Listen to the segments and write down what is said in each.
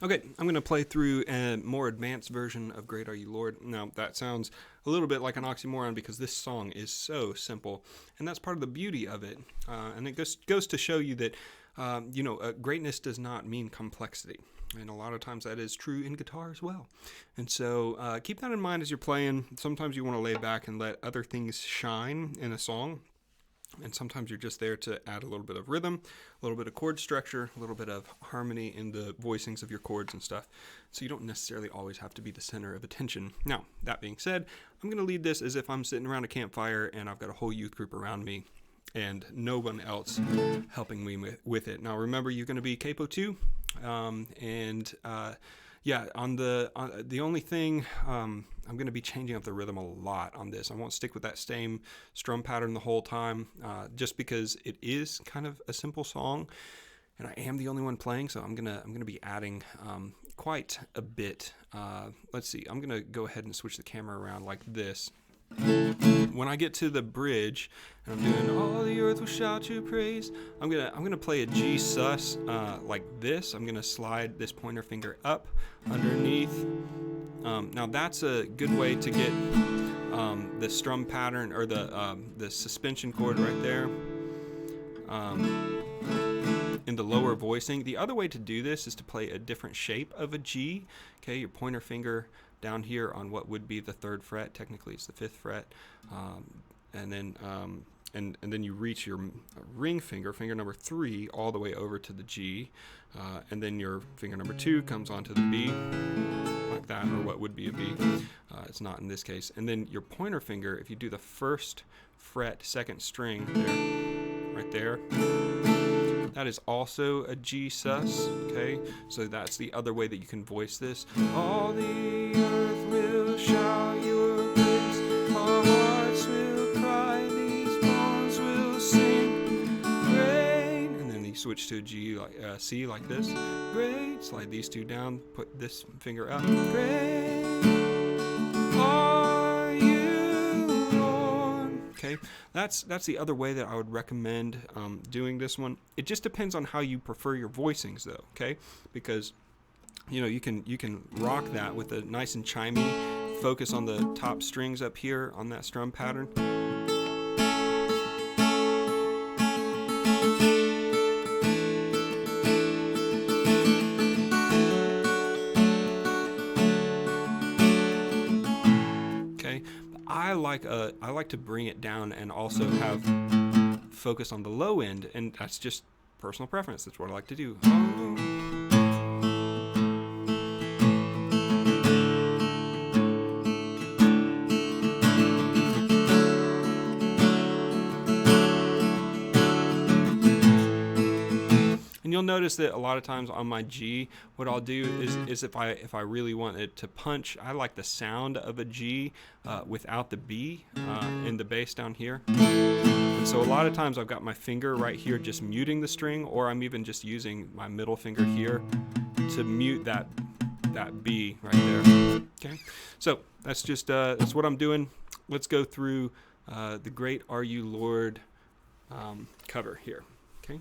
Okay, I'm going to play through a more advanced version of Great Are You Lord. Now, that sounds a little bit like an oxymoron because this song is so simple, and that's part of the beauty of it. And it goes to show you that, greatness does not mean complexity. And a lot of times that is true in guitar as well. And so keep that in mind as you're playing. Sometimes you want to lay back and let other things shine in a song. And sometimes you're just there to add a little bit of rhythm, a little bit of chord structure, a little bit of harmony in the voicings of your chords and stuff. So you don't necessarily always have to be the center of attention. Now, that being said, I'm going to lead this as if I'm sitting around a campfire and I've got a whole youth group around me and no one else helping me with it. Now, remember, you're going to be capo 2. The only thing, I'm going to be changing up the rhythm a lot on this. I won't stick with that same strum pattern the whole time, just because it is kind of a simple song, and I am the only one playing, so I'm gonna be adding quite a bit. Let's see. I'm gonna go ahead and switch the camera around like this. When I get to the bridge and I'm doing all the earth will shout your praise, I'm gonna play a G sus like this. I'm gonna slide this pointer finger up underneath. Now that's a good way to get the strum pattern or the suspension chord right there in the lower voicing. The other way to do this is to play a different shape of a G. Okay, your pointer finger down here on what would be the 3rd fret. Technically it's the 5th fret, and then you reach your ring finger number 3, all the way over to the G, and then your finger number 2 comes onto the B, like that, or what would be a B. It's not in this case. And then your pointer finger, if you do the 1st fret, 2nd string there, right there, that is also a G sus, okay? So that's the other way that you can voice this. All the earth will shout your praise, our hearts will cry, these bones will sing, great. And then you switch to a G, like C, like this. Great, slide these two down, put this finger up. Great are you, Lord. Okay, that's the other way that I would recommend doing this one. It just depends on how you prefer your voicings, though. Okay, because you can rock that with a nice and chimey focus on the top strings up here on that strum pattern. I like to bring it down and also have focus on the low end, and that's just personal preference. That's what I like to do. And you'll notice that a lot of times on my G, what I'll do is if I really want it to punch, I like the sound of a G without the B in the bass down here. And so a lot of times I've got my finger right here just muting the string, or I'm even just using my middle finger here to mute that B right there. Okay, so that's just that's what I'm doing. Let's go through the Great Are You Lord cover here. Okay.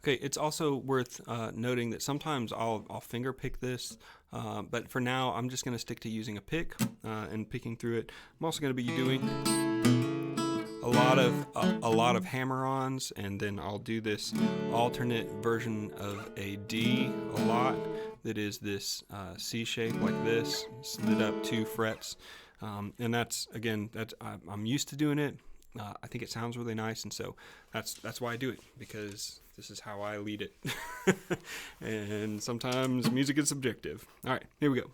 Okay, it's also worth noting that sometimes I'll finger pick this, but for now I'm just going to stick to using a pick and picking through it. I'm also going to be doing a lot of hammer-ons, and then I'll do this alternate version of a D a lot. That is this C shape like this, slid up 2 frets, and I'm used to doing it. I think it sounds really nice, and so that's why I do it, because this is how I lead it. And sometimes music is subjective. All right, here we go.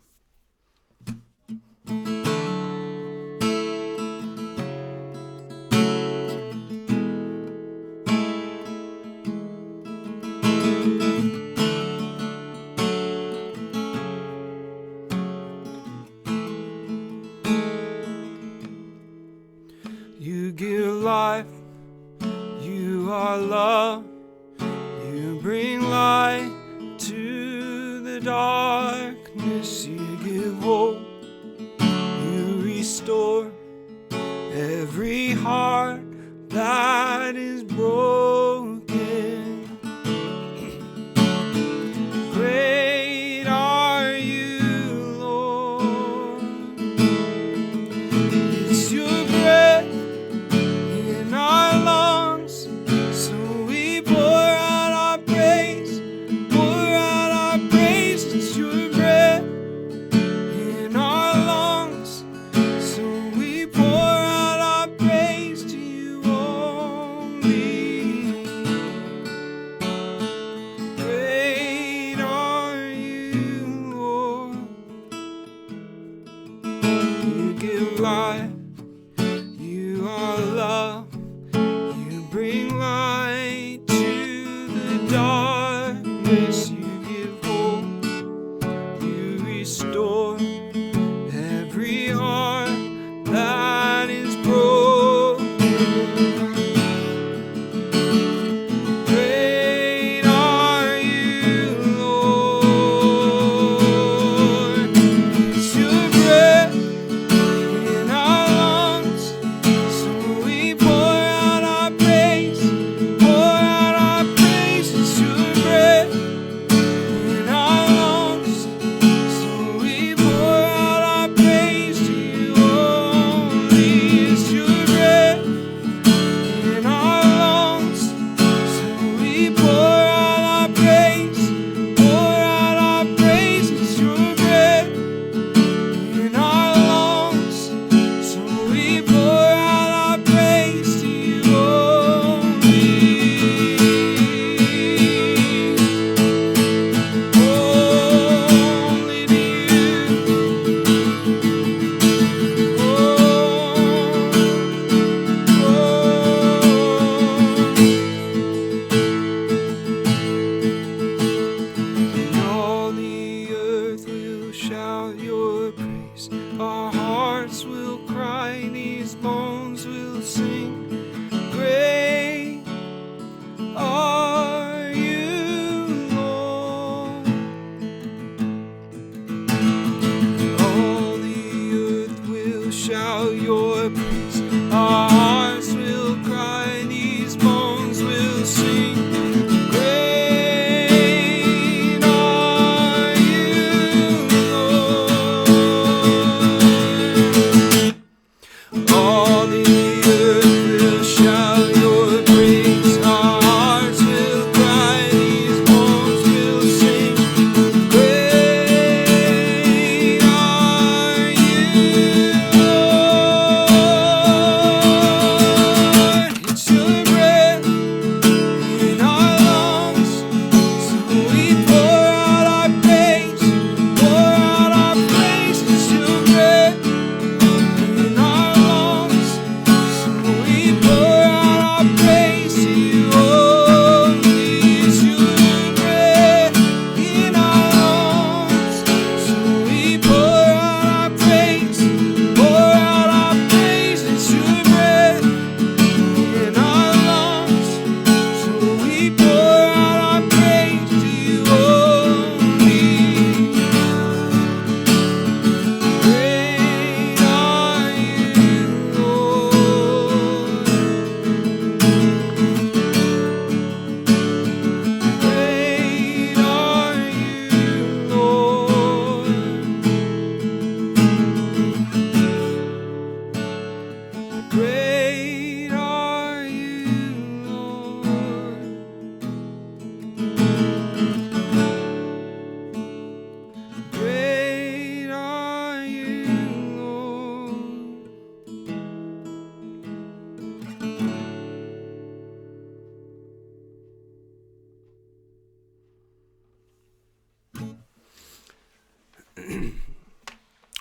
You give life, you are love, you bring light to the darkness, you give hope, you restore every heart that is broken. Great are you, Lord. It's your breath in our lungs, so we pour out our praise, pour out our praise. It's your breath in our lungs, so we pour out our praise to you only. Great are you, Lord. You give life, you are love, you bring light to the darkness, you give hope, you restore every heart that is broken. Great are you, Lord. It's your breath in our lungs, so we pour out our praise, pour out our praise. It's your breath in our lungs, so we pour out our praise to you only. It's your breath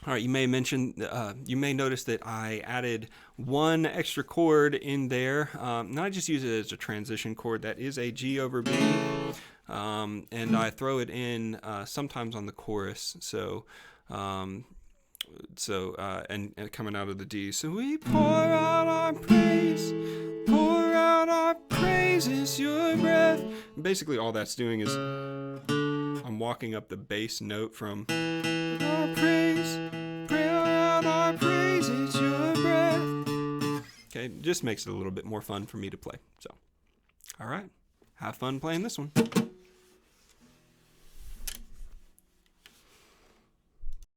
All right, you may notice that I added one extra chord in there. And I just use it as a transition chord. That is a G over B. And I throw it in sometimes on the chorus. So, and coming out of the D. So we pour out our praise, pour out our praises, your breath. And basically, all that's doing is I'm walking up the bass note from our praise, pour out our praises, your breath. Okay, just makes it a little bit more fun for me to play. So, all right, have fun playing this one.